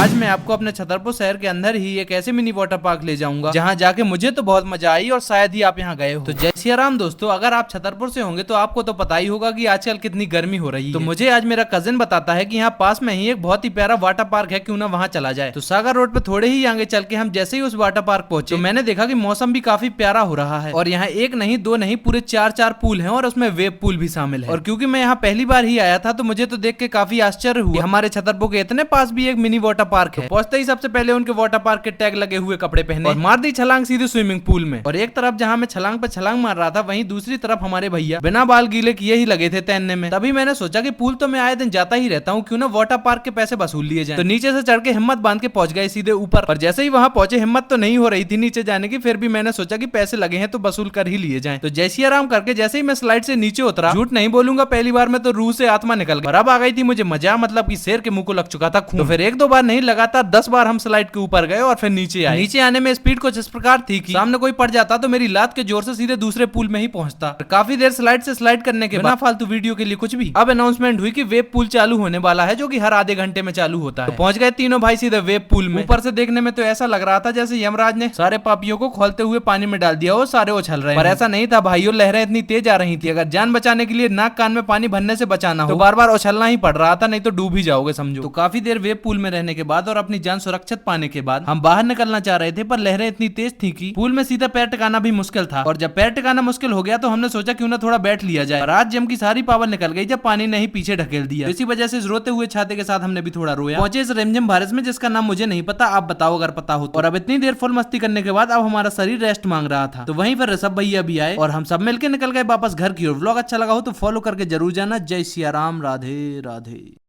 आज मैं आपको अपने छतरपुर शहर के अंदर ही एक ऐसे मिनी वाटर पार्क ले जाऊंगा जहां जाके मुझे तो बहुत मजा आई और शायद ही आप यहां गए हो। तो जय सिया राम दोस्तों, अगर आप छतरपुर से होंगे तो आपको तो पता ही होगा कि आजकल कितनी गर्मी हो रही है। तो मुझे आज मेरा कजिन बताता है कि यहाँ पास में ही एक बहुत ही प्यारा वाटर पार्क है, क्यों ना वहाँ चला जाए। तो सागर रोड पे थोड़े ही आगे चल के हम जैसे ही उस वाटर पार्क पहुंचे तो मैंने देखा कि मौसम भी काफी प्यारा हो रहा है और यहाँ एक नहीं दो नहीं पूरे चार पूल हैं और उसमें वेव पूल भी शामिल है। और क्योंकि मैं यहाँ पहली बार ही आया था तो मुझे तो देख के काफी आश्चर्य हुआ, हमारे छतरपुर के इतने पास भी एक मिनी वाटर पार्क है। पहुंचते ही सबसे पहले उनके वाटर पार्क के टैग लगे हुए कपड़े पहने और मार दी छलांग सीधे स्विमिंग पूल में। और एक तरफ जहाँ मैं छलांग पे छलांग मार रहा था, वहीं दूसरी तरफ हमारे भैया बिना बाल गीले किए ही लगे थे तैरने में। तभी मैंने सोचा कि पूल तो मैं आए दिन जाता ही रहता हूँ, क्यों ना वाटर पार्क के पैसे वसूल लिए जाएं। तो नीचे से चढ़ के हिम्मत बांध के पहुंच गए सीधे ऊपर। पर जैसे ही वहां पहुंचे हिम्मत तो नहीं हो रही थी नीचे जाने की, फिर भी मैंने सोचा कि पैसे लगे हैं तो वसूल कर ही लिए जाएं। तो जय सिया राम करके जैसे ही मैं स्लाइड से नीचे उतरा, झूठ नहीं बोलूंगा पहली बार में तो रूह से आत्मा निकल गई। और अब आ गई थी मुझे मजा, मतलब कि शेर के मुंह को लग चुका था खून। तो फिर एक दो बार नहीं लगातार 10 बार हम स्लाइड के ऊपर गए और फिर नीचे आए। नीचे आने में स्पीड कुछ इस प्रकार थी कि सामने कोई पड़ जाता तो मेरी लात के जोर से सीधे दूसरे पूल में ही पहुंचता। काफी देर स्लाइड से स्लाइड करने के बाद फालतू वीडियो के लिए कुछ भी अब अनाउंसमेंट हुई कि वेब पूल चालू होने वाला है, जो कि हर आधे घंटे में चालू होता है। तो पहुंच गए तीनों भाई सीधे वेब पूल में। ऊपर से देखने में तो ऐसा लग रहा था जैसे यमराज ने सारे पापियों को खोलते हुए पानी में डाल दिया हो, सारे उछल रहे हैं। पर ऐसा नहीं था भाइयों, लहरें इतनी तेज आ रही थी, अगर जान बचाने के लिए नाक कान में पानी भरने से बचाना हो तो बार बार उछलना ही पड़ रहा था, नहीं तो डूब ही जाओगे समझो। तो काफी देर वेब पूल में रहने के बाद और अपनी जान सुरक्षित पाने के बाद हम बाहर निकलना चाह रहे थे, पर लहरें इतनी तेज थी कि पूल में सीधा पैर टिकाना भी मुश्किल था। और जब पैर टिकाना मुश्किल हो गया तो हमने सोचा क्यों ना थोड़ा बैठ लिया जाए। और आज जम की सारी पावर निकल गई जब पानी ने ही पीछे ढकेल दिया। इसी वजह से रोते हुए छाते के साथ हमने भी थोड़ा रोया। पहुंचे इस रिमझिम बारिश में जिसका नाम मुझे नहीं पता, आप बताओ अगर पता हो तो। और अब इतनी देर फुल मस्ती करने के बाद अब हमारा शरीर रेस्ट मांग रहा था। तो वहीं पर ऋषभ भैया भी आए और हम सब मिलकर निकल गए वापस घर की ओर। व्लॉग अच्छा लगा हो तो फॉलो करके जरूर जाना। जय सिया राम, राधे राधे।